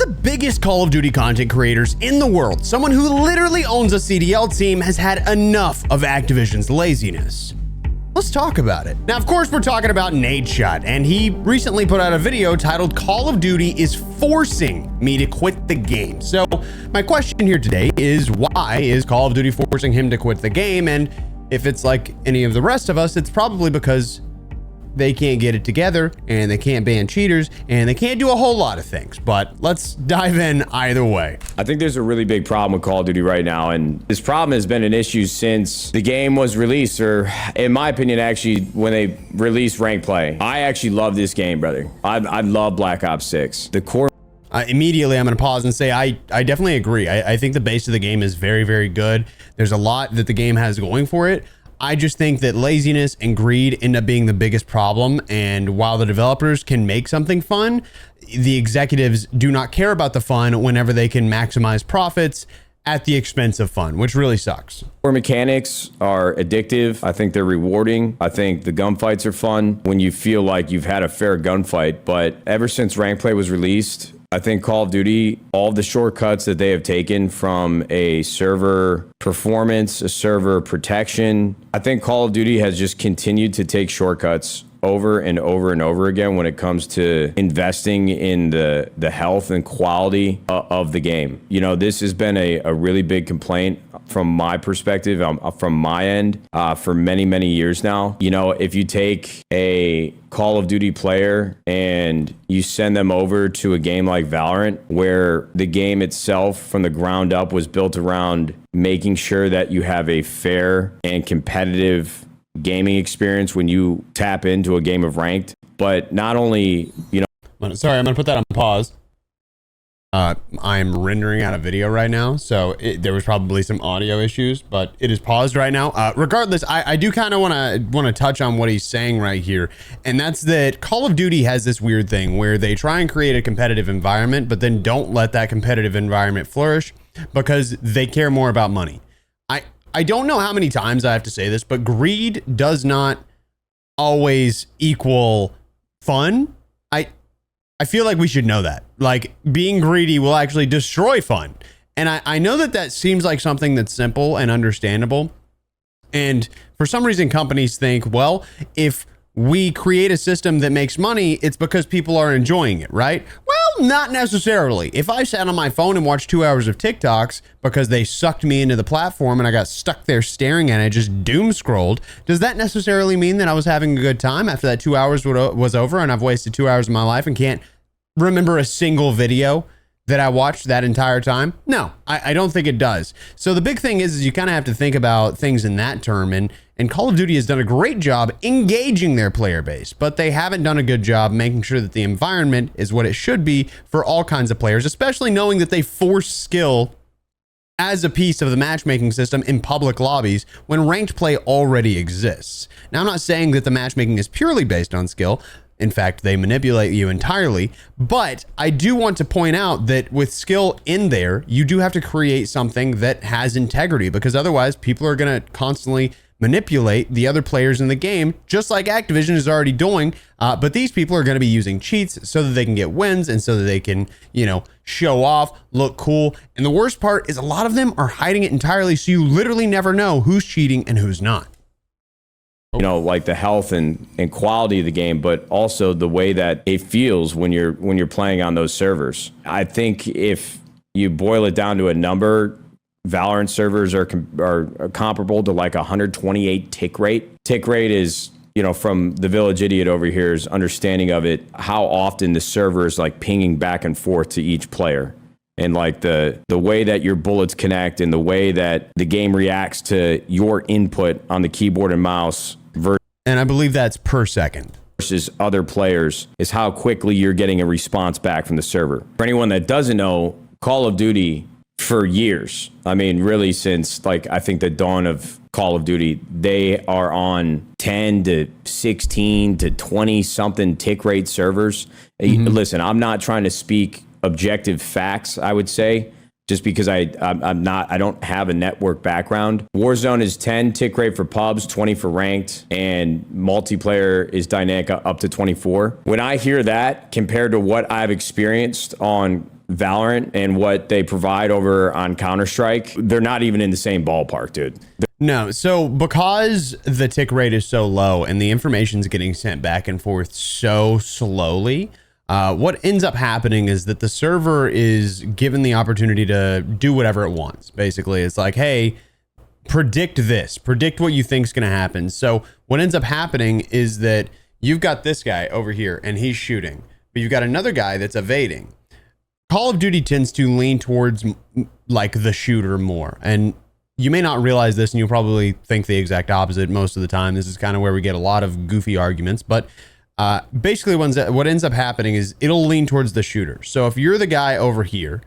the biggest Call of Duty content creators in the world, someone who literally owns a CDL team, has had enough of Activision's laziness. Let's talk about it. Now, of course, we're talking about Nadeshot, and he recently put out a video titled Call of Duty is forcing me to quit the game. So my question here today is, why is Call of Duty forcing him to quit the game? And if it's like any of the rest of us, it's probably because they can't get it together, and they can't ban cheaters, and they can't do a whole lot of things. But let's dive in either way. I think there's a really big problem with Call of Duty right now, and this problem has been an issue since the game was released, or in my opinion, actually, when they released ranked play. I actually love this game, brother. I love Black Ops 6. The core... Immediately, I'm going to pause and say I definitely agree. I think the base of the game is very, very good. There's a lot that the game has going for it. I just think that laziness and greed end up being the biggest problem. And while the developers can make something fun, the executives do not care about the fun whenever they can maximize profits at the expense of fun, which really sucks. Core mechanics are addictive. I think they're rewarding. I think the gunfights are fun when you feel like you've had a fair gunfight. But ever since ranked play was released, I think Call of Duty, all of the shortcuts that they have taken from a server performance, a server protection, I think Call of Duty has just continued to take shortcuts over and over and over again when it comes to investing in the health and quality of the game. You know, this has been a really big complaint from my perspective, from my end, for many, many years now. You know, if you take a Call of Duty player and you send them over to a game like Valorant, where the game itself from the ground up was built around making sure that you have a fair and competitive gaming experience when you tap into a game of ranked. But not only, you know... Sorry, I'm going to put that on pause. I'm rendering out a video right now, so there was probably some audio issues, but it is paused right now. Regardless, I do kind of want to touch on what he's saying right here, and that's that Call of Duty has this weird thing where they try and create a competitive environment, but then don't let that competitive environment flourish because they care more about money. I don't know how many times I have to say this, but greed does not always equal fun. I feel like we should know that. Like, being greedy will actually destroy fun. And I know that seems like something that's simple and understandable. And for some reason, companies think, well, if we create a system that makes money, it's because people are enjoying it, right? Well, not necessarily. If I sat on my phone and watched 2 hours of TikToks because they sucked me into the platform and I got stuck there staring at it, just doom scrolled, does that necessarily mean that I was having a good time after that 2 hours was over and I've wasted 2 hours of my life and can't remember a single video that I watched that entire time? No, I don't think it does. So the big thing is you kind of have to think about things in that term, and Call of Duty has done a great job engaging their player base, but they haven't done a good job making sure that the environment is what it should be for all kinds of players, especially knowing that they force skill as a piece of the matchmaking system in public lobbies when ranked play already exists. Now, I'm not saying that the matchmaking is purely based on skill. In fact, they manipulate you entirely. But I do want to point out that with skill in there, you do have to create something that has integrity, because otherwise people are going to constantly manipulate the other players in the game, just like Activision is already doing. But these people are going to be using cheats so that they can get wins and so that they can, you know, show off, look cool. And the worst part is a lot of them are hiding it entirely, so you literally never know who's cheating and who's not. You know, like the health and quality of the game, but also the way that it feels when you're playing on those servers. I think if you boil it down to a number, Valorant servers are comparable to like 128 tick rate. Tick rate is, you know, from the Village Idiot over here's understanding of it, how often the server is like pinging back and forth to each player. And like the way that your bullets connect and the way that the game reacts to your input on the keyboard and mouse. And I believe that's per second. Versus other players is how quickly you're getting a response back from the server. For anyone that doesn't know, Call of Duty for years, I mean, really since like I think the dawn of Call of Duty, they are on 10 to 16 to 20 something tick rate servers. Listen, I'm not trying to speak objective facts, I would say, just because I don't have a network background. Warzone is 10 tick rate for pubs, 20 for ranked, and multiplayer is dynamic up to 24. When I hear that compared to what I've experienced on Valorant and what they provide over on Counter-Strike, they're not even in the same ballpark, dude. No, so because the tick rate is so low and the information's getting sent back and forth so slowly, what ends up happening is that the server is given the opportunity to do whatever it wants. Basically, it's like, hey, predict this, predict what you think is going to happen. So what ends up happening is that you've got this guy over here and he's shooting, but you've got another guy that's evading. Call of Duty tends to lean towards like the shooter more. And you may not realize this, and you'll probably think the exact opposite most of the time. This is kind of where we get a lot of goofy arguments, but basically what ends up happening is it'll lean towards the shooter. So if you're the guy over here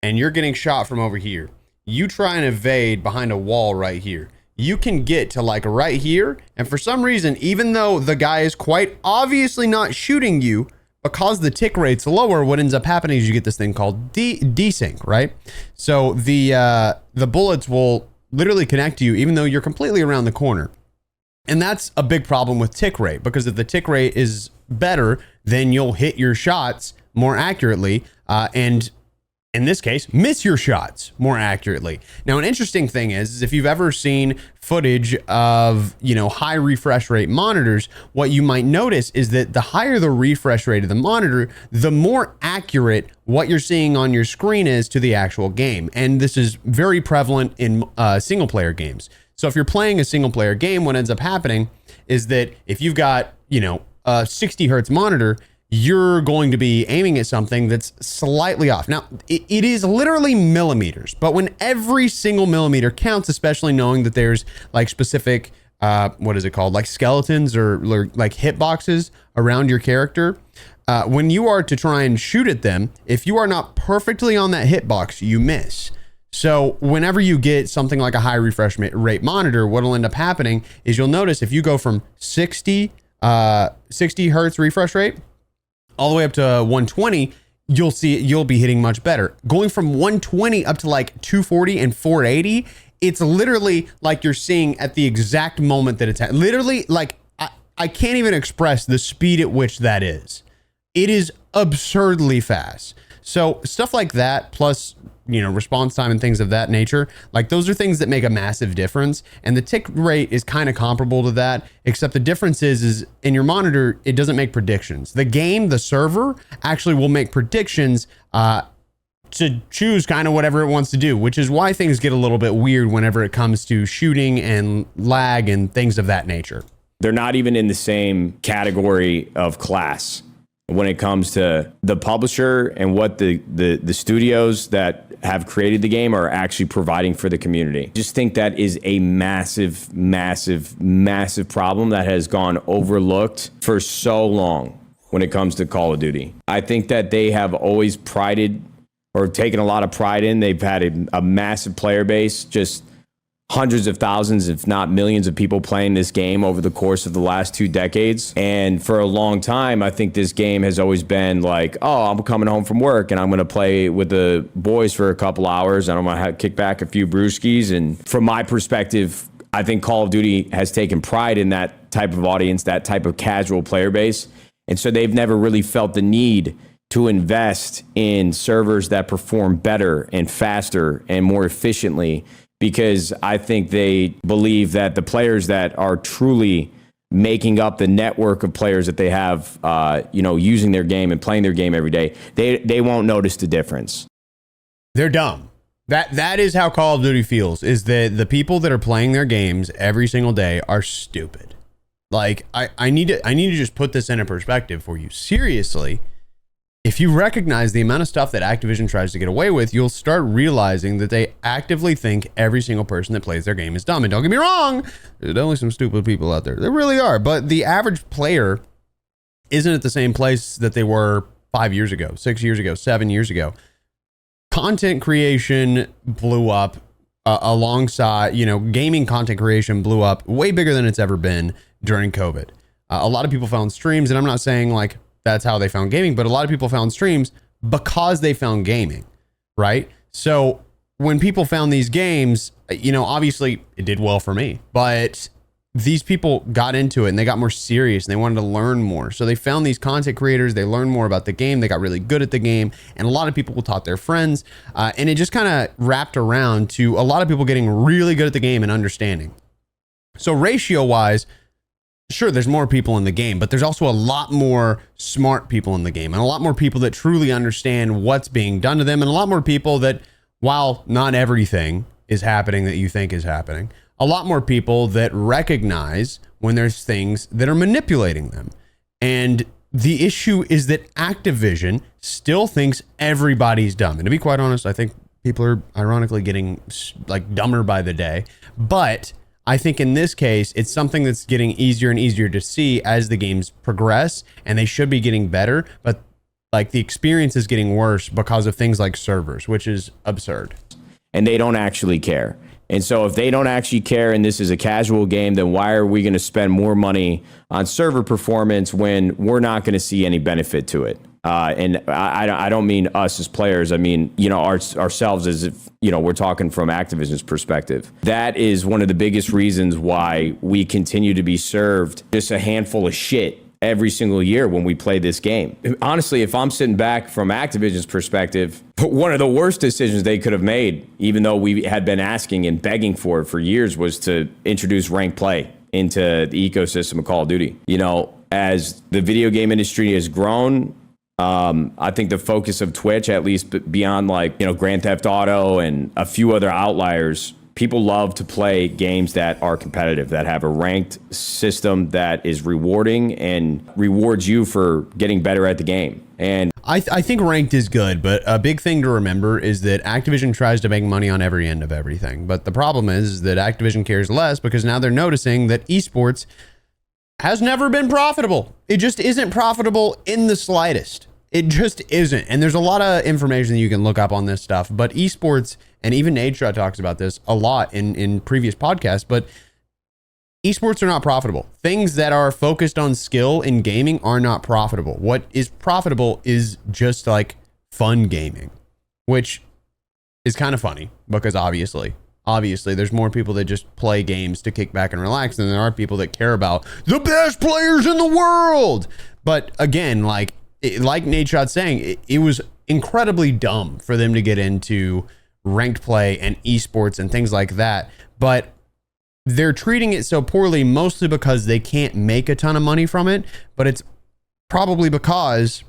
and you're getting shot from over here, you try and evade behind a wall right here. You can get to like right here, and for some reason, even though the guy is quite obviously not shooting you, because the tick rate's lower, what ends up happening is you get this thing called desync, right? So the bullets will literally connect to you even though you're completely around the corner. And that's a big problem with tick rate, because if the tick rate is better, then you'll hit your shots more accurately, and in this case, miss your shots more accurately. Now, an interesting thing is if you've ever seen footage of, high refresh rate monitors, what you might notice is that the higher the refresh rate of the monitor, the more accurate what you're seeing on your screen is to the actual game. And this is very prevalent in single player games. So if you're playing a single player game, what ends up happening is that if you've got, a 60 hertz monitor, you're going to be aiming at something that's slightly off. Now, it is literally millimeters, but when every single millimeter counts, especially knowing that there's like specific, like skeletons or like hitboxes around your character, when you are to try and shoot at them, if you are not perfectly on that hitbox, you miss. So whenever you get something like a high refresh rate monitor, what'll end up happening is you'll notice if you go from 60 hertz refresh rate all the way up to 120, you'll be hitting much better. Going from 120 up to like 240 and 480, it's literally like you're seeing at the exact moment that it's literally like I can't even express the speed at which that is. It is absurdly fast. So stuff like that, plus response time and things of that nature, like those are things that make a massive difference. And the tick rate is kind of comparable to that, except the difference is in your monitor, it doesn't make predictions. The server actually will make predictions to choose kind of whatever it wants to do, which is why things get a little bit weird whenever it comes to shooting and lag and things of that nature. They're not even in the same category of class when it comes to the publisher and what the studios that have created the game are actually providing for the community. Just think that is a massive, massive, massive problem that has gone overlooked for so long when it comes to Call of Duty. I think that they have always prided or taken a lot of pride in. They've had a massive player base, just hundreds of thousands, if not millions of people playing this game over the course of the last 2 decades. And for a long time, I think this game has always been like, oh, I'm coming home from work and I'm going to play with the boys for a couple hours and I'm going to kick back a few brewskis. And from my perspective, I think Call of Duty has taken pride in that type of audience, that type of casual player base. And so they've never really felt the need to invest in servers that perform better and faster and more efficiently, because I think they believe that the players that are truly making up the network of players that they have, using their game and playing their game every day, they won't notice the difference. They're dumb. That is how Call of Duty feels, is that the people that are playing their games every single day are stupid. Like, I need to just put this in a perspective for you. Seriously, if you recognize the amount of stuff that Activision tries to get away with, you'll start realizing that they actively think every single person that plays their game is dumb. And don't get me wrong, there's only some stupid people out there. There really are. But the average player isn't at the same place that they were 5 years ago, 6 years ago, 7 years ago. Content creation blew up alongside, gaming content creation blew up way bigger than it's ever been during COVID. A lot of people found streams, and I'm not saying like that's how they found gaming, but a lot of people found streams because they found gaming, right? So when people found these games, obviously it did well for me, but these people got into it and they got more serious and they wanted to learn more. So they found these content creators, they learned more about the game, they got really good at the game, and a lot of people taught their friends. And it just kind of wrapped around to a lot of people getting really good at the game and understanding. So ratio wise, sure, there's more people in the game, but there's also a lot more smart people in the game and a lot more people that truly understand what's being done to them, and a lot more people that, while not everything is happening that you think is happening, a lot more people that recognize when there's things that are manipulating them. And the issue is that Activision still thinks everybody's dumb. And to be quite honest, I think people are ironically getting like dumber by the day. But I think in this case, it's something that's getting easier and easier to see as the games progress, and they should be getting better. But like the experience is getting worse because of things like servers, which is absurd. And they don't actually care. And so if they don't actually care and this is a casual game, then why are we going to spend more money on server performance when we're not going to see any benefit to it? And I don't mean us as players. I mean, you know, ourselves as if, you know, we're talking from Activision's perspective. That is one of the biggest reasons why we continue to be served just a handful of shit every single year when we play this game. Honestly, if I'm sitting back from Activision's perspective, one of the worst decisions they could have made, even though we had been asking and begging for it for years, was to introduce ranked play into the ecosystem of Call of Duty. You know, as the video game industry has grown, I think the focus of Twitch, at least beyond like, you know, Grand Theft Auto and a few other outliers, people love to play games that are competitive, that have a ranked system that is rewarding and rewards you for getting better at the game. And I think ranked is good, but a big thing to remember is that Activision tries to make money on every end of everything. But the problem is that Activision cares less because now they're noticing that esports has never been profitable. It just isn't profitable in the slightest. It just isn't. And there's a lot of information that you can look up on this stuff, but esports, and even Nadeshot talks about this a lot in previous podcasts, but esports are not profitable. Things that are focused on skill in gaming are not profitable. What is profitable is just like fun gaming, which is kind of funny because obviously there's more people that just play games to kick back and relax than there are people that care about the best players in the world. But again, like Nadeshot saying, it was incredibly dumb for them to get into ranked play and esports and things like that. But they're treating it so poorly, mostly because they can't make a ton of money from it. But it's probably because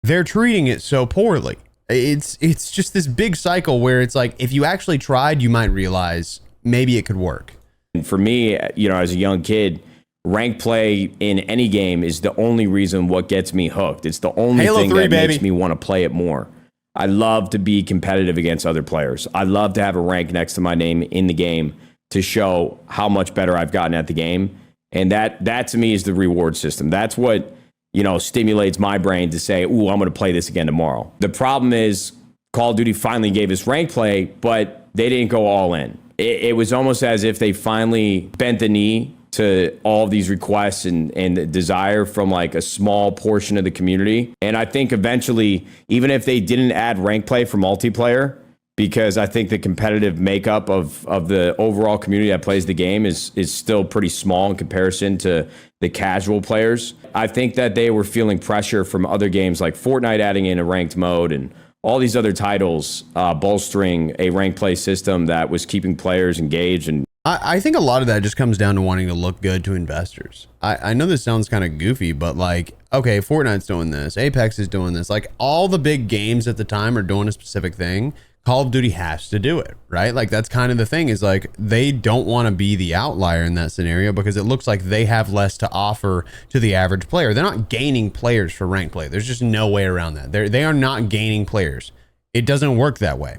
they're treating it so poorly. It's just this big cycle where it's like, if you actually tried, you might realize maybe it could work. And for me, you know, as a young kid, ranked play in any game is the only reason what gets me hooked. It's the only Halo thing 3, that baby. makes me want to play it more. I love to be competitive against other players. I love to have a rank next to my name in the game to show how much better I've gotten at the game. And that to me is the reward system. That's what, you know, stimulates my brain to say, ooh, I'm going to play this again tomorrow. The problem is Call of Duty finally gave us rank play, but they didn't go all in. It was almost as if they finally bent the knee to all of these requests and the desire from like a small portion of the community. And I think eventually, even if they didn't add rank play for multiplayer, because I think the competitive makeup of the overall community that plays the game is still pretty small in comparison to the casual players. I think that they were feeling pressure from other games like Fortnite adding in a ranked mode and all these other titles bolstering a rank play system that was keeping players engaged. And I think a lot of that just comes down to wanting to look good to investors. I know this sounds kind of goofy, but like, okay, Fortnite's doing this, Apex is doing this, like all the big games at the time are doing a specific thing. Call of Duty has to do it, right? Like that's kind of the thing, is like they don't want to be the outlier in that scenario because it looks like they have less to offer to the average player. They're not gaining players for ranked play. There's just no way around that. They are not gaining players. It doesn't work that way.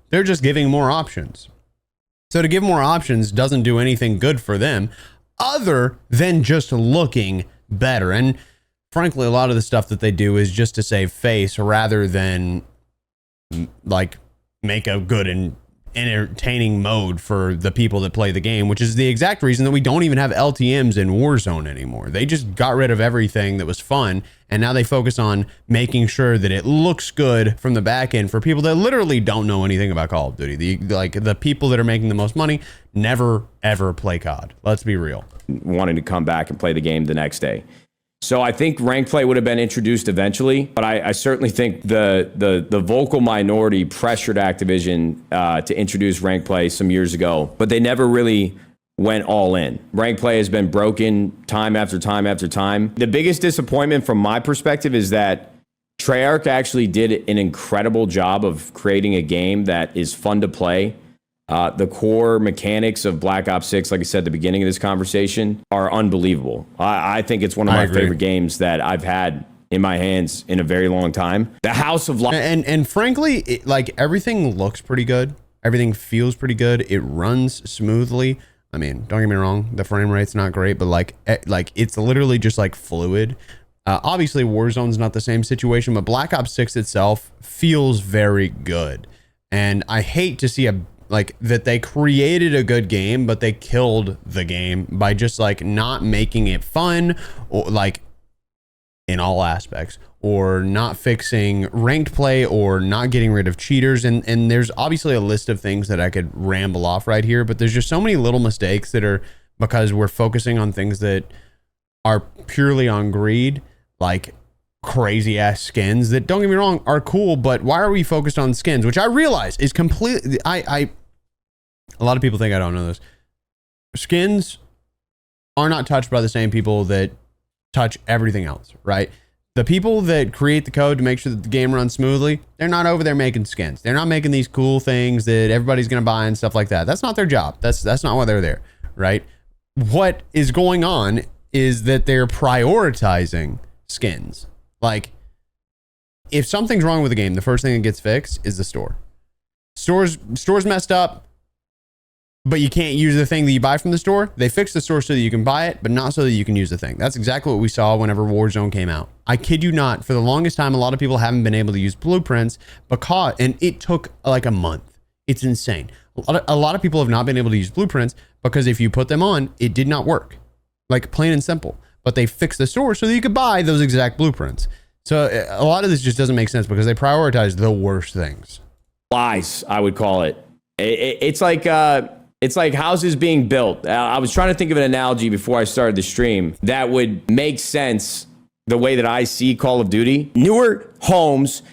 They're just giving more options. So to give more options doesn't do anything good for them other than just looking better. And frankly, a lot of the stuff that they do is just to save face rather than like make a good entertaining mode for the people that play the game, which is the exact reason that we don't even have LTMs in Warzone anymore. They just got rid of everything that was fun, and now they focus on making sure that it looks good from the back end for people that literally don't know anything about Call of Duty. The people that are making the most money never ever play COD. Let's be real. Wanting to come back and play the game the next day. So I think ranked play would have been introduced eventually, but I certainly think the vocal minority pressured Activision to introduce ranked play some years ago, but they never really went all in. Ranked play has been broken time after time after time. The biggest disappointment from my perspective is that Treyarch actually did an incredible job of creating a game that is fun to play. The core mechanics of Black Ops 6, like I said at the beginning of this conversation, are unbelievable. I think it's one of my favorite games that I've had in my hands in a very long time. The House of Light. And frankly, everything looks pretty good. Everything feels pretty good. It runs smoothly. I mean, don't get me wrong, the frame rate's not great, but it's literally just like fluid. Obviously, Warzone's not the same situation, but Black Ops 6 itself feels very good. And I hate to see that they created a good game, but they killed the game by just not making it fun, or in all aspects, or not fixing ranked play, or not getting rid of cheaters. And there's obviously a list of things that I could ramble off right here, but there's just so many little mistakes that are because we're focusing on things that are purely on greed, like crazy ass skins that, don't get me wrong, are cool, but why are we focused on skins, which I realize is completely, a lot of people think I don't know this. Skins are not touched by the same people that touch everything else, right? The people that create the code to make sure that the game runs smoothly, they're not over there making skins. They're not making these cool things that everybody's going to buy and stuff like that. That's not their job. That's not why they're there, right? What is going on is that they're prioritizing skins. If something's wrong with the game, the first thing that gets fixed is the store. Store's messed up, but you can't use the thing that you buy from the store. They fix the store so that you can buy it, but not so that you can use the thing. That's exactly what we saw whenever Warzone came out. I kid you not, for the longest time, a lot of people haven't been able to use blueprints and it took a month. It's insane. A lot of people have not been able to use blueprints because if you put them on, it did not work. Plain and simple. But they fixed the store so that you could buy those exact blueprints. So a lot of this just doesn't make sense because they prioritize the worst things. Lies, I would call it. It's like houses being built. I was trying to think of an analogy before I started the stream that would make sense the way that I see Call of Duty. Newer homes,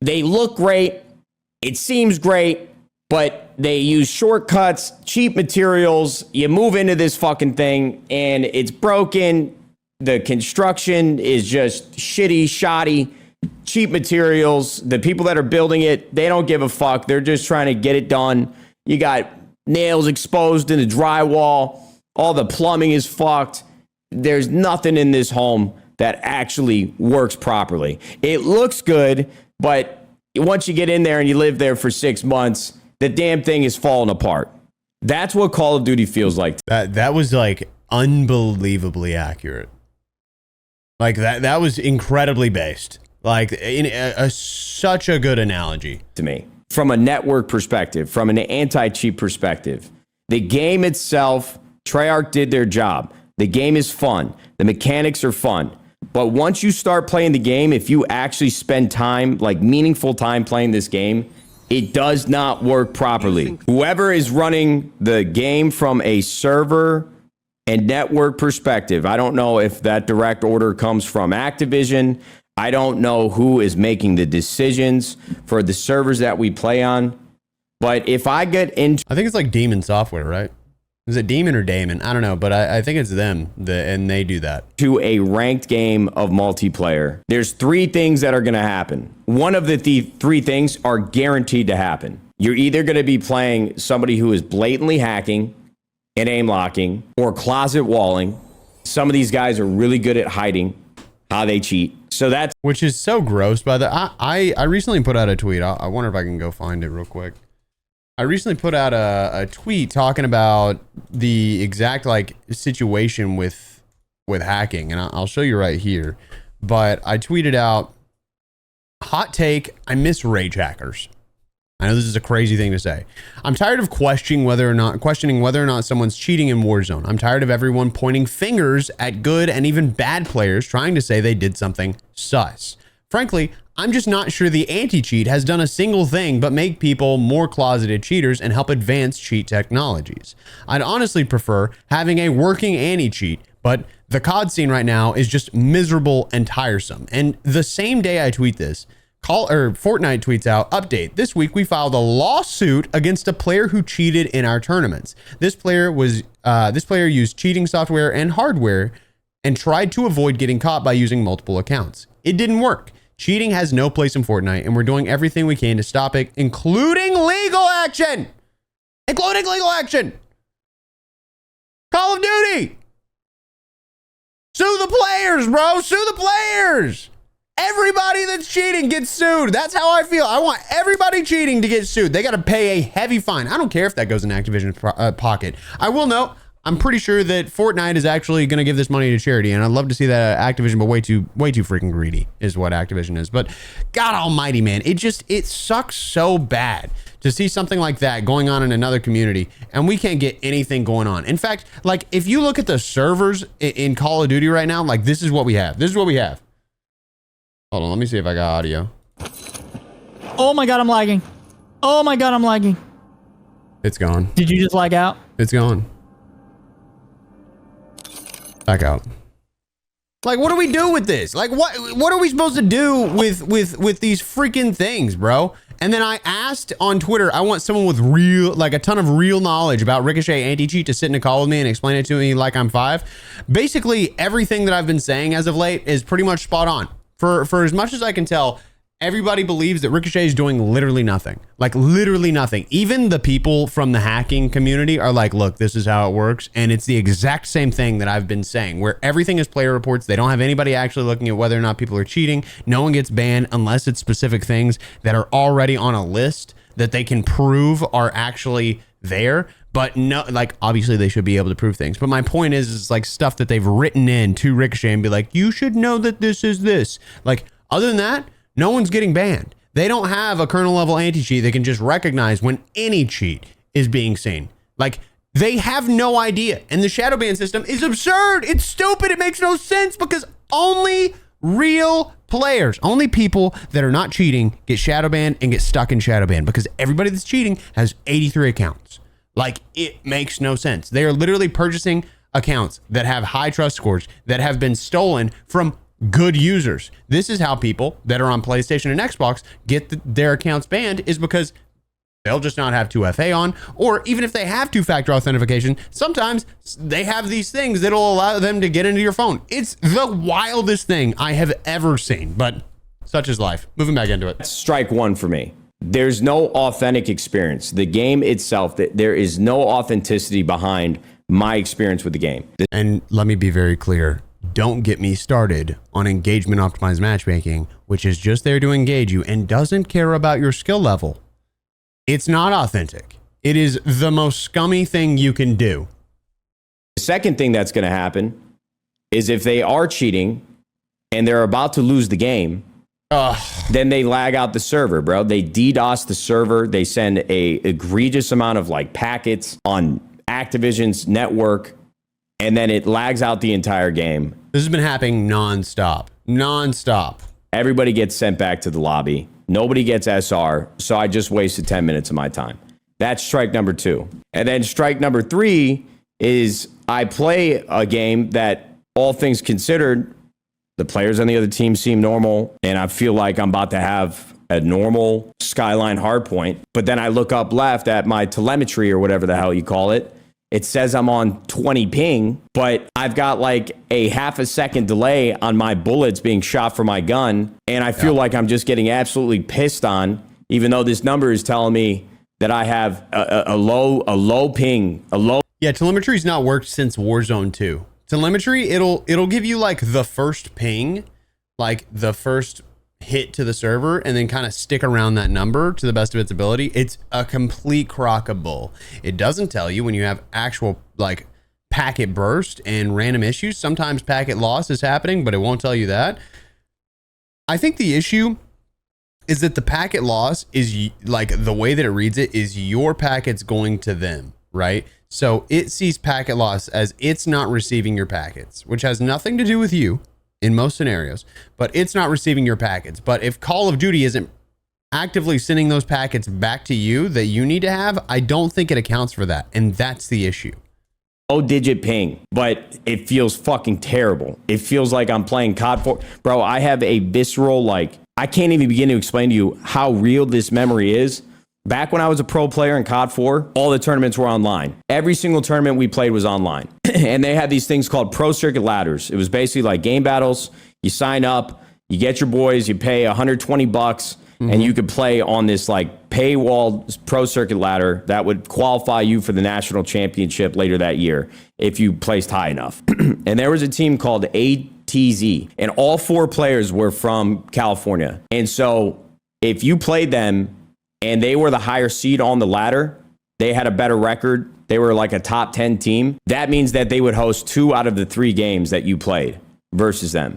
they look great. It seems great, but they use shortcuts, cheap materials. You move into this fucking thing and it's broken. The construction is just shitty, shoddy, cheap materials. The people that are building it, they don't give a fuck. They're just trying to get it done. You got nails exposed in the drywall. All the plumbing is fucked. There's nothing in this home that actually works properly. It looks good, but once you get in there and you live there for 6 months, the damn thing is falling apart. That's what Call of Duty feels like. That was unbelievably accurate. That was incredibly based. Such a good analogy to me. From a network perspective, from an anti-cheat perspective, the game itself, Treyarch did their job. The game is fun. The mechanics are fun. But once you start playing the game, if you actually spend time, meaningful time playing this game, it does not work properly. Whoever is running the game from a server and network perspective, I don't know if that direct order comes from Activision. I don't know who is making the decisions for the servers that we play on. But if I get into... I think it's Demon Software, right? Is it Demon or Damon? I don't know, but I think it's them, and they do that. To a ranked game of multiplayer, there's 3 things that are going to happen. One of the 3 things are guaranteed to happen. You're either going to be playing somebody who is blatantly hacking and aim locking or closet walling. Some of these guys are really good at hiding how they cheat. So that's... Which is so gross, by the... I recently put out a tweet. I wonder if I can go find it real quick. I recently put out a tweet talking about the exact situation with hacking, and I'll show you right here. But I tweeted out, hot take, I miss rage hackers. I know this is a crazy thing to say. I'm tired of questioning whether or not someone's cheating in Warzone. I'm tired of everyone pointing fingers at good and even bad players trying to say they did something sus. Frankly, I'm just not sure the anti-cheat has done a single thing but make people more closeted cheaters and help advance cheat technologies. I'd honestly prefer having a working anti-cheat, but the COD scene right now is just miserable and tiresome. And the same day I tweet this, Fortnite tweets out, update, this week we filed a lawsuit against a player who cheated in our tournaments. This player used cheating software and hardware and tried to avoid getting caught by using multiple accounts. It didn't work. Cheating has no place in Fortnite, and we're doing everything we can to stop it, including legal action. Call of Duty. Sue the players, bro. Sue the players. Everybody that's cheating gets sued. That's how I feel. I want everybody cheating to get sued. They got to pay a heavy fine. I don't care if that goes in Activision's pocket. I will note, I'm pretty sure that Fortnite is actually going to give this money to charity, and I'd love to see that Activision, but way too freaking greedy is what Activision is. But God almighty, man, it sucks so bad to see something like that going on in another community, and we can't get anything going on. In fact, like, if you look at the servers in Call of Duty right now, like, this is what we have. Hold on, let me see if I got audio. Oh my God, I'm lagging. It's gone. Did you just lag out? It's gone. Back out. Like, what do we do with this? Like, what are we supposed to do with these freaking things, bro? And then I asked on Twitter, I want someone with a ton of real knowledge about Ricochet anti-cheat to sit in a call with me and explain it to me like I'm 5. Basically, everything that I've been saying as of late is pretty much spot on. For as much as I can tell, everybody believes that Ricochet is doing literally nothing. Like, literally nothing. Even the people from the hacking community are like, look, this is how it works. And it's the exact same thing that I've been saying, where everything is player reports. They don't have anybody actually looking at whether or not people are cheating. No one gets banned unless it's specific things that are already on a list that they can prove are actually there. But no, like, obviously they should be able to prove things. But my point is like stuff that they've written in to Ricochet and be like, you should know that this is this. Like, other than that, no one's getting banned. They don't have a kernel level anti-cheat. They can just recognize when any cheat is being seen. Like, they have no idea. And the shadow ban system is absurd. It's stupid. It makes no sense because only real players, only people that are not cheating get shadow banned and get stuck in shadow ban, because everybody that's cheating has 83 accounts. Like, it makes no sense. They are literally purchasing accounts that have high trust scores that have been stolen from good users. This is how people that are on PlayStation and Xbox get their accounts banned, is because they'll just not have 2FA on, or even if they have two-factor authentication, sometimes they have these things that'll allow them to get into your phone. It's the wildest thing I have ever seen, but such is life. Moving back into it. Strike one for me. There's no authentic experience. The game itself, there is no authenticity behind my experience with the game. And let me be very clear. Don't get me started on engagement optimized matchmaking, which is just there to engage you and doesn't care about your skill level. It's not authentic. It is the most scummy thing you can do. The second thing that's going to happen is if they are cheating and they're about to lose the game, then they lag out the server, bro. They DDoS the server. They send a egregious amount of like packets on Activision's network, and then it lags out the entire game. This has been happening nonstop. Everybody gets sent back to the lobby. Nobody gets SR, so I just wasted 10 minutes of my time. That's strike number 2. And then strike number 3 is I play a game that, all things considered, the players on the other team seem normal, and I feel like I'm about to have a normal Skyline hardpoint. But then I look up left at my telemetry, or whatever the hell you call it. It says I'm on 20 ping, but I've got like a half a second delay on my bullets being shot from my gun, and I feel like I'm just getting absolutely pissed on, even though this number is telling me that I have a low ping. Yeah, telemetry's not worked since Warzone 2. Telemetry, it'll give you like the first ping, like the first hit to the server, and then kind of stick around that number to the best of its ability. It's a complete crock of bull. It doesn't tell you when you have actual like packet burst and random issues. Sometimes packet loss is happening, but it won't tell you that. I think the issue is that the packet loss is like the way that it reads it is your packets going to them, right? So it sees packet loss as it's not receiving your packets, which has nothing to do with you in most scenarios, but it's not receiving your packets. But if Call of Duty isn't actively sending those packets back to you that you need to have, I don't think it accounts for that. And that's the issue. Digit ping, but it feels fucking terrible. It feels like I'm playing COD 4. Bro, I have a visceral, like, I can't even begin to explain to you how real this memory is. Back when I was a pro player in COD 4, all the tournaments were online. Every single tournament we played was online. And they had these things called pro circuit ladders. It was basically like game battles. You sign up, you get your boys, you pay $120, and you could play on this like paywall pro circuit ladder that would qualify you for the national championship later that year if you placed high enough. And there was a team called ATZ, and all 4 players were from California. And so if you played them and they were the higher seed on the ladder, they had a better record, they were like a top 10 team, that means that they would host 2 out of the 3 games that you played versus them.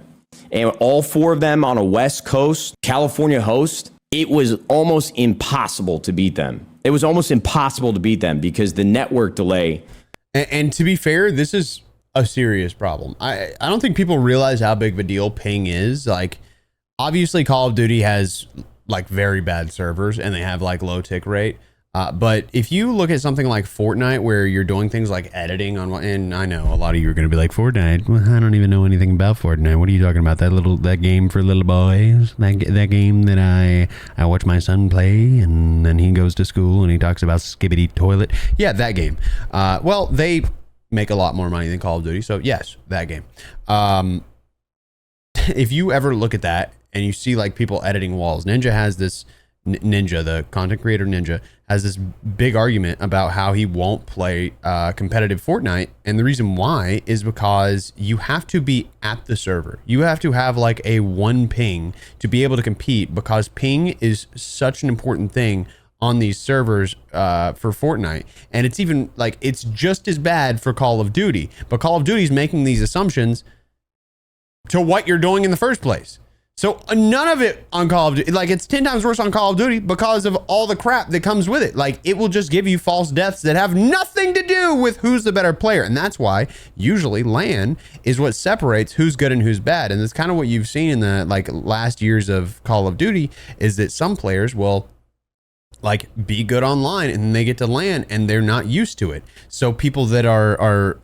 And all 4 of them on a West Coast California host, it was almost impossible to beat them. It was almost impossible to beat them because the network delay. And to be fair, this is a serious problem. I don't think people realize how big of a deal ping is. Like, obviously Call of Duty has like very bad servers and they have like low tick rate. But if you look at something like Fortnite, where you're doing things like editing on, and I know a lot of you are going to be like, Fortnite, well, I don't even know anything about Fortnite. What are you talking about? That game for little boys, that game that I watch my son play, and then he goes to school and he talks about skibbity toilet. Yeah, that game. Well, they make a lot more money than Call of Duty, so yes, that game. If you ever look at that and you see like people editing walls, Ninja has this. Ninja, the content creator Ninja, has this big argument about how he won't play competitive Fortnite. And the reason why is because you have to be at the server. You have to have like a 1 ping to be able to compete, because ping is such an important thing on these servers for Fortnite. And it's even like, it's just as bad for Call of Duty, but Call of Duty is making these assumptions to what you're doing in the first place. So none of it on Call of Duty, like it's 10 times worse on Call of Duty because of all the crap that comes with it. Like it will just give you false deaths that have nothing to do with who's the better player. And that's why usually LAN is what separates who's good and who's bad. And that's kind of what you've seen in the like last years of Call of Duty, is that some players will like be good online and then they get to LAN and they're not used to it. So people that are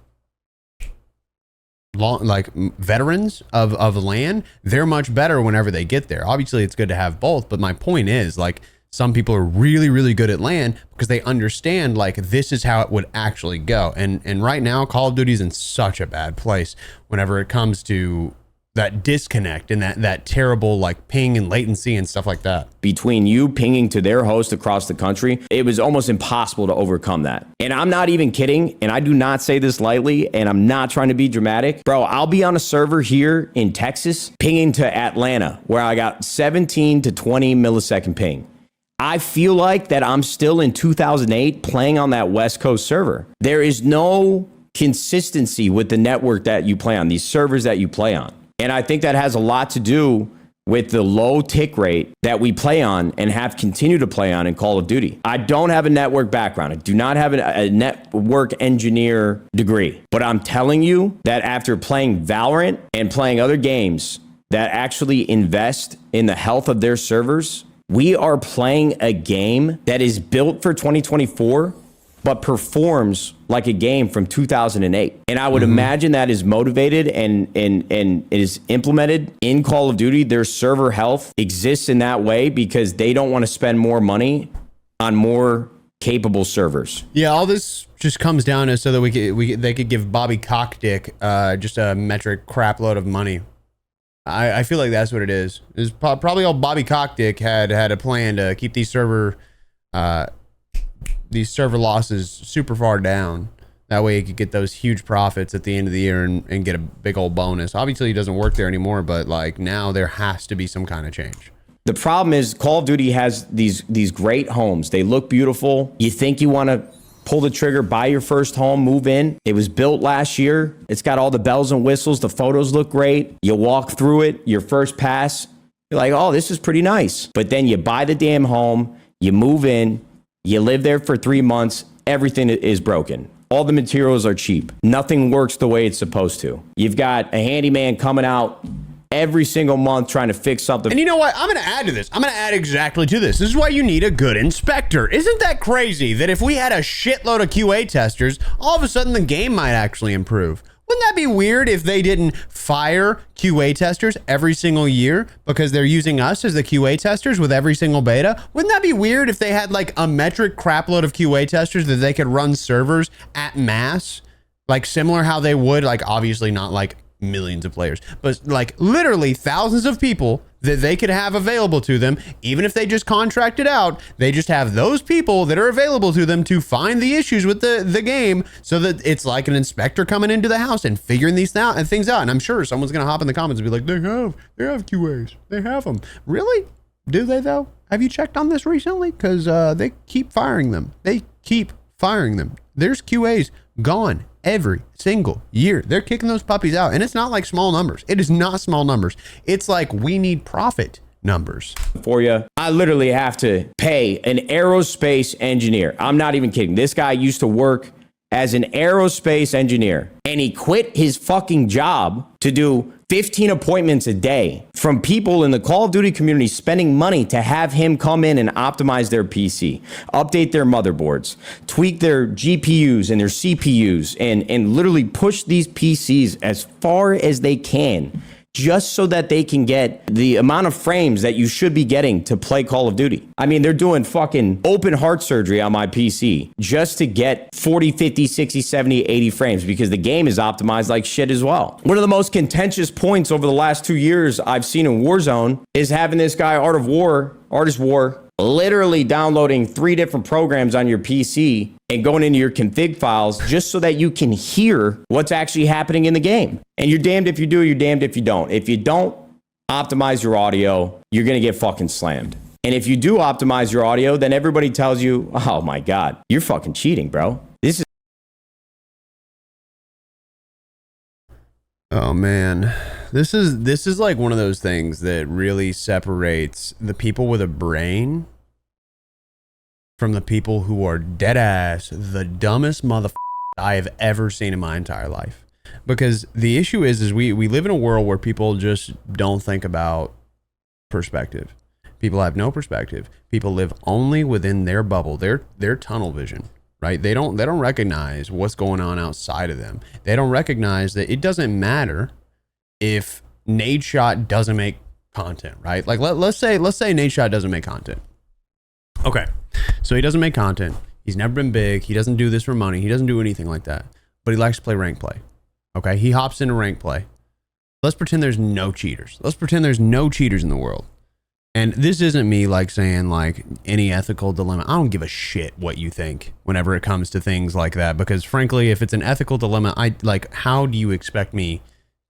like veterans of LAN, they're much better whenever they get there. Obviously it's good to have both, but my point is, like, some people are really, really good at LAN because they understand like this is how it would actually go. And right now Call of Duty is in such a bad place whenever it comes to that disconnect and that terrible like ping and latency and stuff like that. Between you pinging to their host across the country, it was almost impossible to overcome that. And I'm not even kidding, and I do not say this lightly, and I'm not trying to be dramatic. Bro, I'll be on a server here in Texas pinging to Atlanta where I got 17 to 20 millisecond ping. I feel like that I'm still in 2008 playing on that West Coast server. There is no consistency with the network that you play on, these servers that you play on. And I think that has a lot to do with the low tick rate that we play on and have continued to play on in Call of Duty. I don't have a network background. I do not have a network engineer degree. But I'm telling you that after playing Valorant and playing other games that actually invest in the health of their servers, we are playing a game that is built for 2024, but performs like a game from 2008. And I would imagine that is motivated and is implemented in Call of Duty. Their server health exists in that way because they don't want to spend more money on more capable servers. Yeah, all this just comes down to so that they could give Bobby Cockdick just a metric crap load of money. I feel like that's what it is. It's probably all Bobby Cockdick had a plan to keep these server losses super far down. That way he could get those huge profits at the end of the year and get a big old bonus. Obviously he doesn't work there anymore, but like now there has to be some kind of change. The problem is Call of Duty has these great homes. They look beautiful. You think you want to pull the trigger, buy your first home, move in. It was built last year. It's got all the bells and whistles. The photos look great. You walk through it, your first pass, You're like, oh, this is pretty nice. But then you buy the damn home, you move in, you live there for 3 months, everything is broken. All the materials are cheap. Nothing works the way it's supposed to. You've got a handyman coming out every single month trying to fix something. And you know what? I'm going to add to this. I'm going to add exactly to this. This is why you need a good inspector. Isn't that crazy that if we had a shitload of QA testers, all of a sudden the game might actually improve? Wouldn't that be weird if they didn't fire QA testers every single year because they're using us as the QA testers with every single beta? Wouldn't that be weird if they had like a metric crapload of QA testers that they could run servers at mass? Like similar how they would, like obviously not like millions of players, but like literally thousands of people that they could have available to them. Even if they just contract it out, they just have those people that are available to them to find the issues with the game, so that it's like an inspector coming into the house and figuring these things out. And I'm sure someone's gonna hop in the comments and be like, they have QAs, they have them. Really? Do they though? Have you checked on this recently? Because they keep firing them. There's QAs gone every single year. They're kicking those puppies out, and it's not like small numbers. It is not small numbers. It's like we need profit numbers. For you, I literally have to pay an aerospace engineer. I'm not even kidding. This guy used to work as an aerospace engineer, and he quit his fucking job to do 15 appointments a day from people in the Call of Duty community spending money to have him come in and optimize their PC, update their motherboards, tweak their GPUs and their CPUs, and literally push these PCs as far as they can, just so that they can get the amount of frames that you should be getting to play Call of Duty. I mean, they're doing fucking open heart surgery on my PC just to get 40, 50, 60, 70, 80 frames because the game is optimized like shit as well. One of the most contentious points over the last 2 years I've seen in Warzone is having this guy, Artist War, literally downloading 3 different programs on your PC and going into your config files just so that you can hear what's actually happening in the game. And you're damned if you do, you're damned if you don't. If you don't optimize your audio, you're gonna get fucking slammed. And if you do optimize your audio, then everybody tells you, oh my God, you're fucking cheating, bro. This is... Oh man, this is like one of those things that really separates the people with a brain from the people who are dead ass the dumbest motherfucker I have ever seen in my entire life. Because the issue is we live in a world where people just don't think about perspective. People have no perspective. People live only within their bubble, their tunnel vision, right? They don't recognize what's going on outside of them. They don't recognize that it doesn't matter if Nadeshot doesn't make content, right? Like let's say Nadeshot doesn't make content. Okay, so he doesn't make content. He's never been big. He doesn't do this for money. He doesn't do anything like that. But he likes to play rank play. Okay, he hops into rank play. Let's pretend there's no cheaters. Let's pretend there's no cheaters in the world. And this isn't me like saying like any ethical dilemma. I don't give a shit what you think whenever it comes to things like that. Because frankly, if it's an ethical dilemma, how do you expect me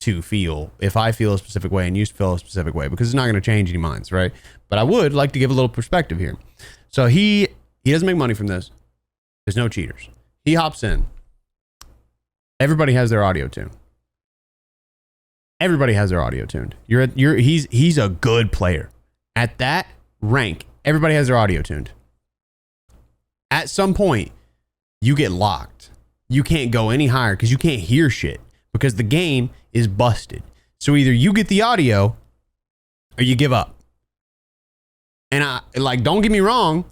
to feel if I feel a specific way and you feel a specific way? Because it's not going to change any minds, right? But I would like to give a little perspective here. So he doesn't make money from this. There's no cheaters. He hops in. Everybody has their audio tuned. Everybody has their audio tuned. He's a good player. At that rank, everybody has their audio tuned. At some point, you get locked. You can't go any higher because you can't hear shit because the game is busted. So either you get the audio or you give up. And don't get me wrong,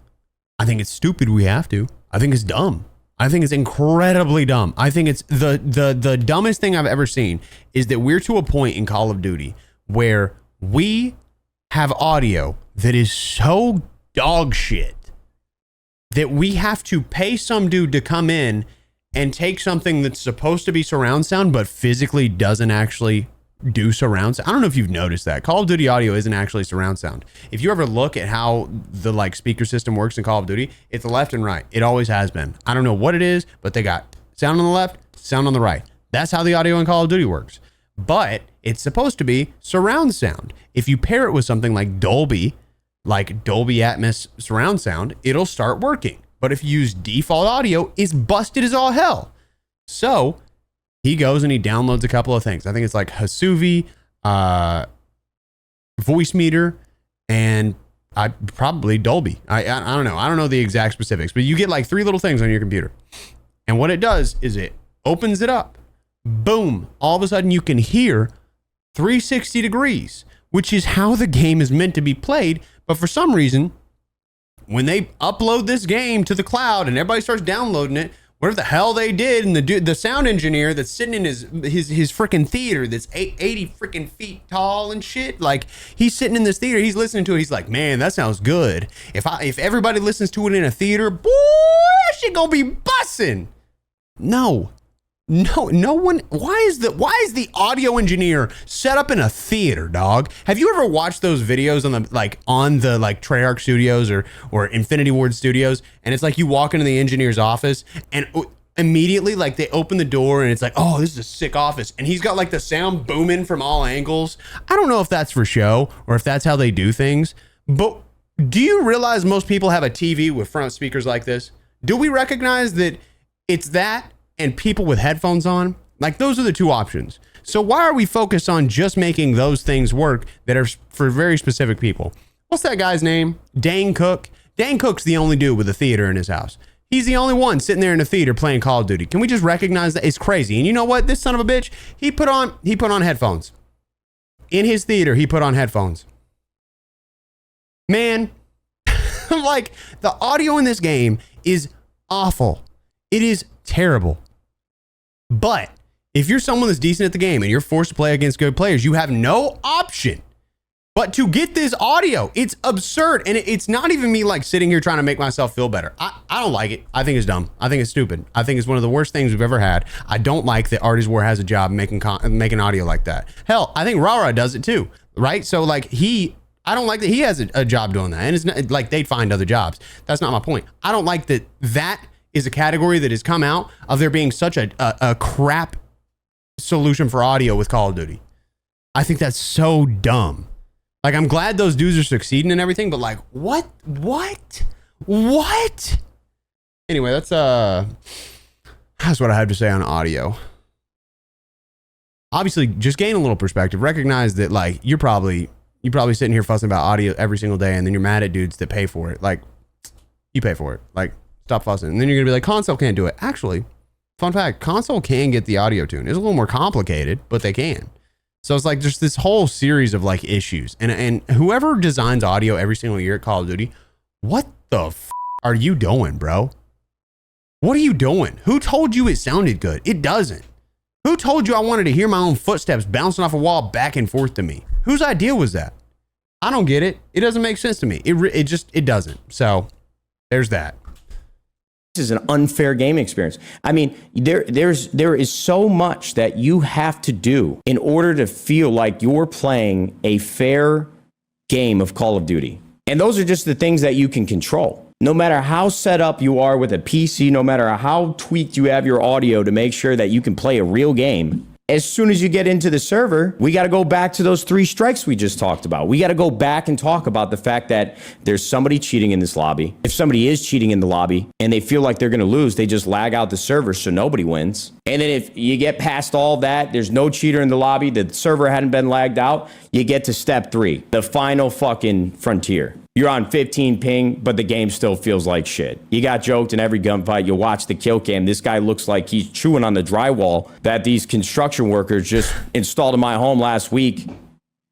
I think it's stupid we have to. I think it's dumb. I think it's incredibly dumb. I think it's the dumbest thing I've ever seen is that we're to a point in Call of Duty where we have audio that is so dog shit that we have to pay some dude to come in and take something that's supposed to be surround sound but physically doesn't actually do surround sound. I don't know if you've noticed that. Call of Duty audio isn't actually surround sound. If you ever look at how the speaker system works in Call of Duty, it's left and right. It always has been. I don't know what it is, but they got sound on the left, sound on the right. That's how the audio in Call of Duty works. But it's supposed to be surround sound. If you pair it with something like Dolby Atmos surround sound, it'll start working. But if you use default audio, it's busted as all hell. So he goes and he downloads a couple of things. I think it's like Hasuvi, Voice Meter, and I probably Dolby. I don't know. I don't know the exact specifics, but you get like 3 little things on your computer. And what it does is it opens it up. Boom. All of a sudden you can hear 360 degrees, which is how the game is meant to be played. But for some reason, when they upload this game to the cloud and everybody starts downloading it, whatever the hell they did, and the sound engineer that's sitting in his freaking theater that's 80 freaking feet tall and shit, like he's sitting in this theater, he's listening to it, he's like, man, that sounds good. If everybody listens to it in a theater, boy, that shit gonna be bussin'. No one. Why is the audio engineer set up in a theater, dog? Have you ever watched those videos on the Treyarch Studios or Infinity Ward Studios, and it's like you walk into the engineer's office and immediately like they open the door and it's like, oh, this is a sick office, and he's got like the sound booming from all angles. I don't know if that's for show or if that's how they do things, but do you realize most people have a TV with front speakers like this? Do we recognize that it's that and people with headphones on? Like, those are the 2 options. So why are we focused on just making those things work that are for very specific people? What's that guy's name? Dane Cook. Dane Cook's the only dude with a theater in his house. He's the only one sitting there in a theater playing Call of Duty. Can we just recognize that? It's crazy. And you know what? This son of a bitch, he put on headphones. In his theater, he put on headphones. Man, like, the audio in this game is awful. It is terrible. But if you're someone that's decent at the game and you're forced to play against good players, you have no option but to get this audio. It's absurd. And it's not even me like sitting here trying to make myself feel better. I don't like it. I think it's dumb. I think it's stupid. I think it's one of the worst things we've ever had. I don't like that Artist War has a job making audio like that. Hell, I think Rara does it too, right? So like I don't like that he has a job doing that. And it's not like they'd find other jobs. That's not my point. I don't like that is a category that has come out of there being such a crap solution for audio with Call of Duty. I think that's so dumb. Like, I'm glad those dudes are succeeding and everything, but like, what? Anyway, that's what I have to say on audio. Obviously, just gain a little perspective. Recognize that like you're probably sitting here fussing about audio every single day, and then you're mad at dudes that pay for it. Like, you pay for it. Like, stop fussing. And then you're gonna be like, console can't do it. Actually, fun fact, console can get the audio tune. It's a little more complicated, but they can. So it's like there's this whole series of like issues. And whoever designs audio every single year at Call of Duty, what the are you doing, bro? What are you doing? Who told you it sounded good? It doesn't. Who told you I wanted to hear my own footsteps bouncing off a wall back and forth to me? Whose idea was that? I don't get it. It doesn't make sense to me. It doesn't. So there's that. This is an unfair game experience. I mean, there is so much that you have to do in order to feel like you're playing a fair game of Call of Duty. And those are just the things that you can control. No matter how set up you are with a PC, no matter how tweaked you have your audio to make sure that you can play a real game, as soon as you get into the server, we got to go back to those 3 strikes we just talked about. We got to go back and talk about the fact that there's somebody cheating in this lobby. If somebody is cheating in the lobby and they feel like they're going to lose, they just lag out the server so nobody wins. And then if you get past all that, there's no cheater in the lobby, the server hadn't been lagged out, you get to step 3, the final fucking frontier. You're on 15 ping, but the game still feels like shit. You got joked in every gunfight. You watch the kill cam. This guy looks like he's chewing on the drywall that these construction workers just installed in my home last week,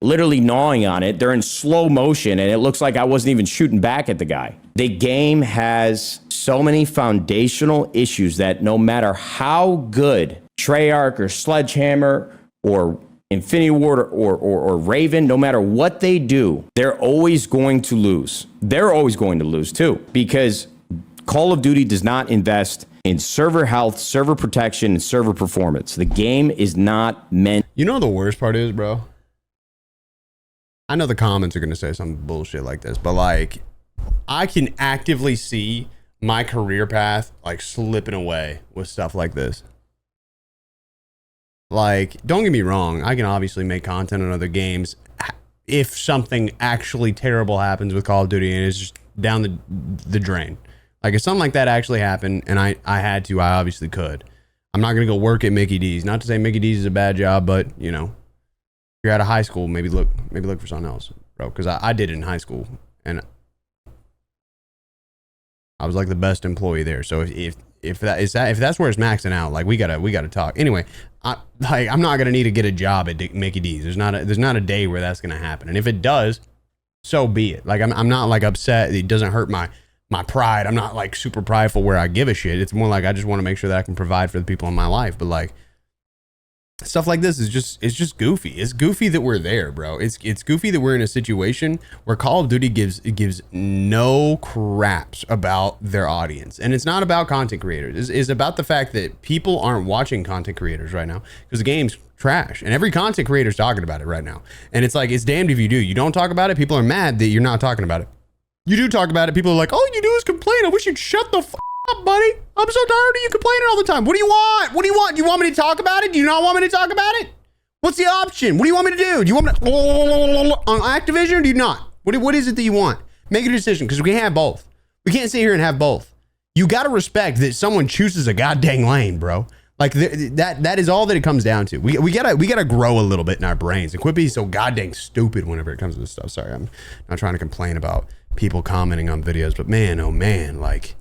literally gnawing on it. They're in slow motion, and it looks like I wasn't even shooting back at the guy. The game has so many foundational issues that no matter how good Treyarch or Sledgehammer or Infinity Ward or Raven, no matter what they do, they're always going to lose. They're always going to lose too, because Call of Duty does not invest in server health, server protection, and server performance. The game is not meant. You know the worst part is, bro? I know the comments are going to say some bullshit like this, but like, I can actively see my career path like slipping away with stuff like this. Like, don't get me wrong, I can obviously make content on other games if something actually terrible happens with Call of Duty and it's just down the drain. Like, if something like that actually happened and I had to, I obviously could. I'm not going to go work at Mickey D's. Not to say Mickey D's is a bad job, but, you know, if you're out of high school, maybe look for something else. bro, because I did it in high school and I was like the best employee there. So if that's where it's maxing out, like we gotta talk. Anyway, I'm not gonna need to get a job at Mickey D's. There's not a day where that's gonna happen. And if it does, so be it. Like I'm not like upset. It doesn't hurt my pride. I'm not like super prideful where I give a shit. It's more like I just want to make sure that I can provide for the people in my life. But like stuff like this is just goofy. It's goofy that we're there, bro. It's goofy that we're in a situation where Call of Duty gives no craps about their audience. And it's not about content creators. It's about the fact that people aren't watching content creators right now because the game's trash. And every content creator is talking about it right now. And it's like, it's damned if you do. You don't talk about it, people are mad that you're not talking about it. You do talk about it, people are like, all you do is complain. I wish you'd shut the up, buddy. I'm so tired of you complaining all the time. What do you want? What do you want? Do you want me to talk about it? Do you not want me to talk about it? What's the option? What do you want me to do? Do you want me to on Activision or do you not? What is it that you want? Make a decision because we can't have both. We can't sit here and have both. You got to respect that someone chooses a goddamn lane, bro. Like that is all that it comes down to. We gotta grow a little bit in our brains and quit being so goddamn stupid whenever it comes to this stuff. Sorry, I'm not trying to complain about people commenting on videos, but man, oh man, like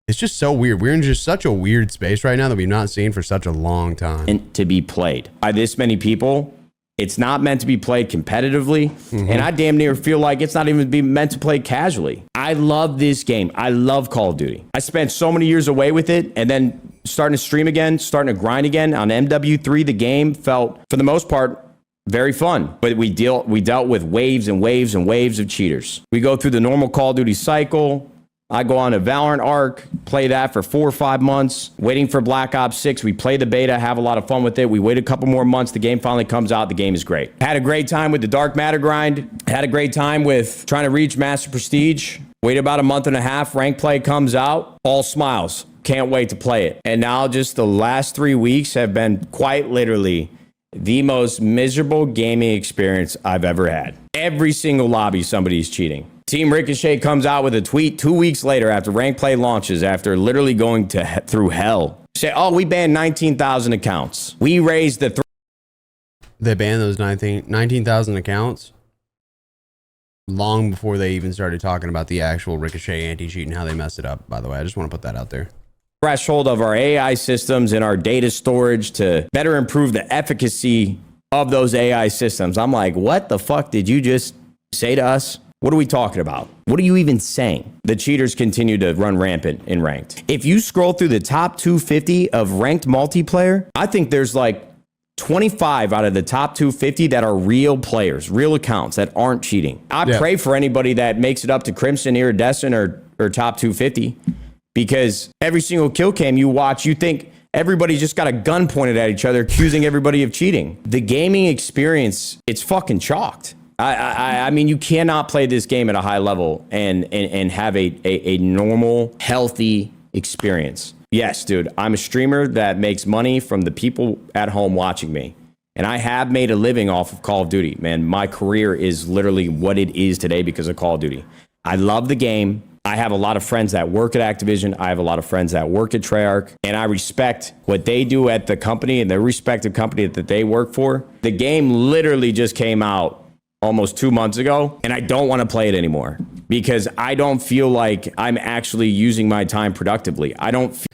it's just so weird. We're in just such a weird space right now that we've not seen for such a long time. And to be played by this many people, it's not meant to be played competitively. And I damn near feel like it's not even meant to play casually. I love this game. I love Call of Duty. I spent so many years away with it and then starting to stream again, starting to grind again on MW3. The game felt, for the most part, very fun, but we dealt with waves and waves and waves of cheaters. We go through the normal Call of Duty cycle. I go on a Valorant arc, play that for 4 or 5 months, waiting for Black Ops 6. We play the beta, have a lot of fun with it. We wait a couple more months. The game finally comes out. The game is great. Had a great time with the Dark Matter grind. Had a great time with trying to reach Master Prestige. Wait about a month and a half. Rank play comes out. All smiles. Can't wait to play it. And now just the last 3 weeks have been quite literally the most miserable gaming experience I've ever had. Every single lobby, somebody's cheating. Team Ricochet comes out with a tweet 2 weeks later after rank play launches, after literally going through hell. Say, oh, we banned 19,000 accounts. We raised the... They banned those 19,000 accounts long before they even started talking about the actual Ricochet anti-cheat and how they messed it up, by the way. I just want to put that out there. Threshold of our AI systems and our data storage to better improve the efficacy of those AI systems. I'm like, what the fuck did you just say to us? What are we talking about? What are you even saying? The cheaters continue to run rampant in ranked. If you scroll through the top 250 of ranked multiplayer, I think there's like 25 out of the top 250 that are real players, real accounts that aren't cheating. I pray for anybody that makes it up to Crimson, Iridescent, or top 250, because every single kill cam you watch, you think everybody just got a gun pointed at each other, accusing everybody of cheating. The gaming experience, it's fucking chalked. I mean, you cannot play this game at a high level and have a normal, healthy experience. Yes, dude, I'm a streamer that makes money from the people at home watching me. And I have made a living off of Call of Duty, man. My career is literally what it is today because of Call of Duty. I love the game. I have a lot of friends that work at Activision. I have a lot of friends that work at Treyarch. And I respect what they do at the company and their respective company that they work for. The game literally just came out almost 2 months ago, and I don't want to play it anymore because I don't feel like I'm actually using my time productively. I don't feel...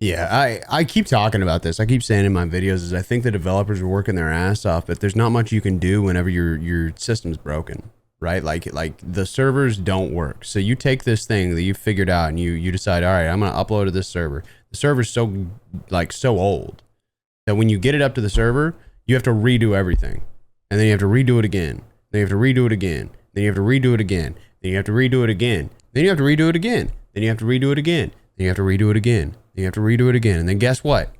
Yeah, I keep talking about this. I keep saying in my videos is I think the developers are working their ass off, but there's not much you can do whenever your system's broken, right? Like the servers don't work. So you take this thing that you figured out and you decide, all right, I'm going to upload to this server. The server's so old that when you get it up to the server, you have to redo everything. And then you have to redo it again. Then you have to redo it again. Then you have to redo it again. Then you have to redo it again. Then you have to redo it again. Then you have to redo it again. Then you have to redo it again. Then you have to redo it again. And then guess what?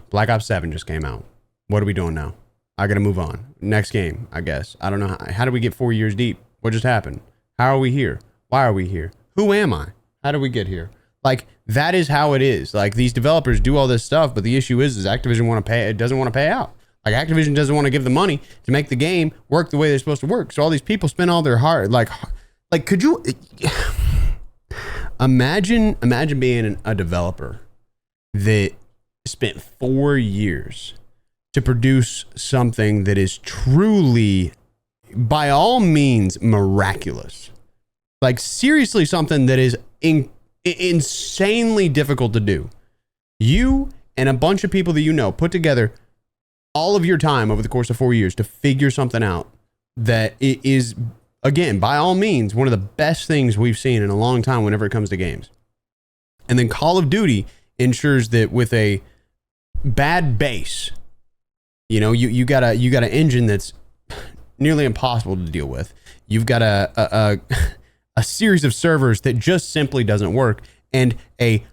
Black Ops 7 just came out. What are we doing now? I gotta move on. Next game, I guess. I don't know. How did we get 4 years deep? What just happened? How are we here? Why are we here? Who am I? How did we get here? Like, that is how it is. Like, these developers do all this stuff, but the issue is Activision doesn't want to pay out. Like, Activision doesn't want to give the money to make the game work the way they're supposed to work. So all these people spend all their heart. Like could you imagine being a developer that spent 4 years to produce something that is truly by all means miraculous. Like seriously, something that is insanely difficult to do. You and a bunch of people that you know put together all of your time over the course of 4 years to figure something out that it is, again, by all means, one of the best things we've seen in a long time whenever it comes to games. And then Call of Duty ensures that with a bad base, you know, you got an engine that's nearly impossible to deal with. You've got a series of servers that just simply doesn't work, and a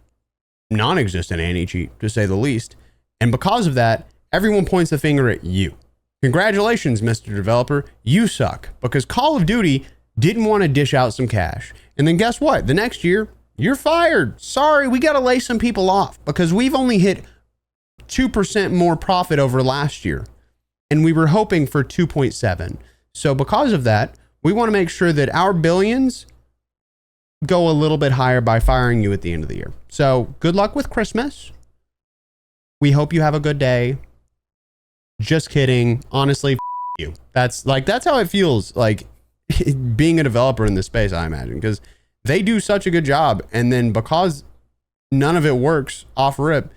non-existent anti-cheat, to say the least. And because of that, everyone points the finger at you. Congratulations, Mr. Developer. You suck, because Call of Duty didn't want to dish out some cash. And then guess what? The next year, you're fired. Sorry, we got to lay some people off because we've only hit 2% more profit over last year. And we were hoping for 2.7. So because of that, we want to make sure that our billions go a little bit higher by firing you at the end of the year. So good luck with Christmas. We hope you have a good day. Just kidding. Honestly, you. That's how it feels like being a developer in this space, I imagine, because they do such a good job. And then because none of it works off rip,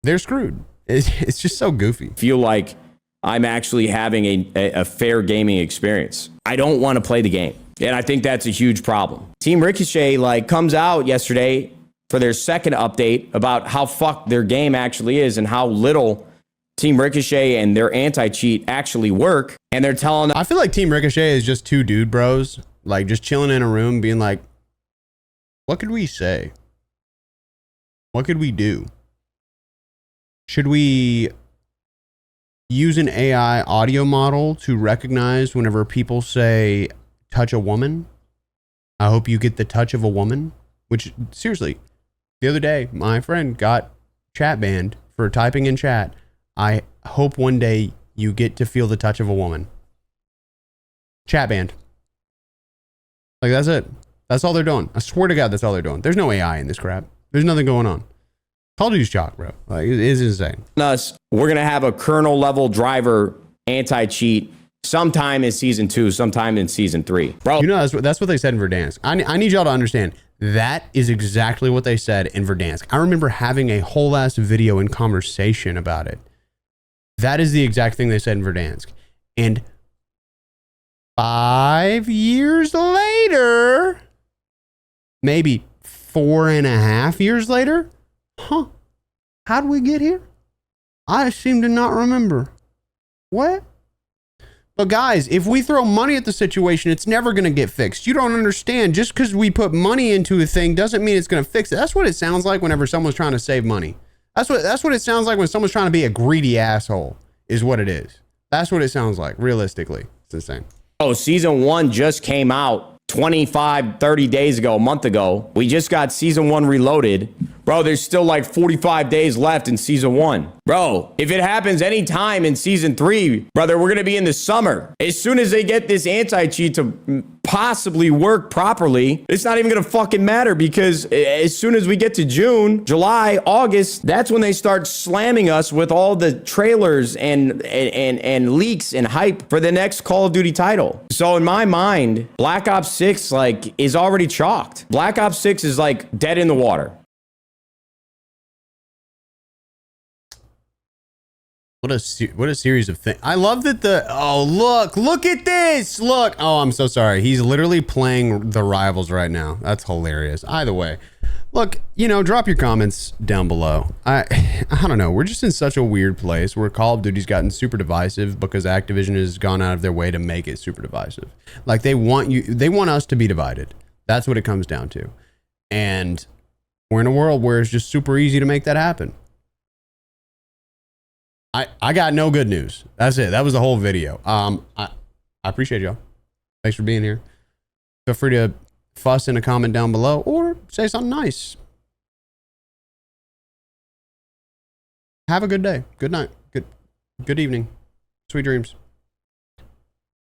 they're screwed. It's just so goofy. Feel like I'm actually having a fair gaming experience. I don't want to play the game. And I think that's a huge problem. Team Ricochet comes out yesterday for their second update about how fucked their game actually is and how little Team Ricochet and their anti-cheat actually work. And they're telling I feel like Team Ricochet is just two dude bros, like just chilling in a room being like, what could we say? What could we do? Should we use an AI audio model to recognize whenever people say touch a woman? I hope you get the touch of a woman. Which, seriously, the other day, my friend got chat banned for typing in chat. I hope one day you get to feel the touch of a woman. Chat banned. Like, that's it. That's all they're doing. I swear to God, that's all they're doing. There's no AI in this crap. There's nothing going on. Call of Duty's chalk, bro. Like, it is insane. We're going to have a kernel level driver anti-cheat sometime in season 2, sometime in season 3. Bro, you know, that's what they said in Verdansk. I need y'all to understand. That is exactly what they said in Verdansk. I remember having a whole ass video and conversation about it. That is the exact thing they said in Verdansk. And 5 years later, maybe 4.5 years later, how did we get here? I seem to not remember. What? But guys, if we throw money at the situation, it's never going to get fixed. You don't understand. Just because we put money into a thing doesn't mean it's going to fix it. That's what it sounds like whenever someone's trying to save money. That's what it sounds like when someone's trying to be a greedy asshole, is what it is. That's what it sounds like, realistically. It's insane. Oh, season 1 just came out 25, 30 days ago, a month ago. We just got season 1 reloaded. Bro, there's still 45 days left in season 1. Bro, if it happens anytime in season 3, brother, we're going to be in the summer. As soon as they get this anti-cheat to possibly work properly, it's not even going to fucking matter, because as soon as we get to June, July, August, that's when they start slamming us with all the trailers and leaks and hype for the next Call of Duty title. So in my mind, Black Ops 6 is already chalked. Black Ops 6 is dead in the water. What a series of things. I love that look at this. Look. Oh, I'm so sorry. He's literally playing the rivals right now. That's hilarious. Either way, look, drop your comments down below. I don't know. We're just in such a weird place where Call of Duty's gotten super divisive because Activision has gone out of their way to make it super divisive. They want us to be divided. That's what it comes down to. And we're in a world where it's just super easy to make that happen. I got no good news. That's it. That was the whole video. I appreciate y'all. Thanks for being here. Feel free to fuss in a comment down below or say something nice. Have a good day. Good night. Good evening. Sweet dreams.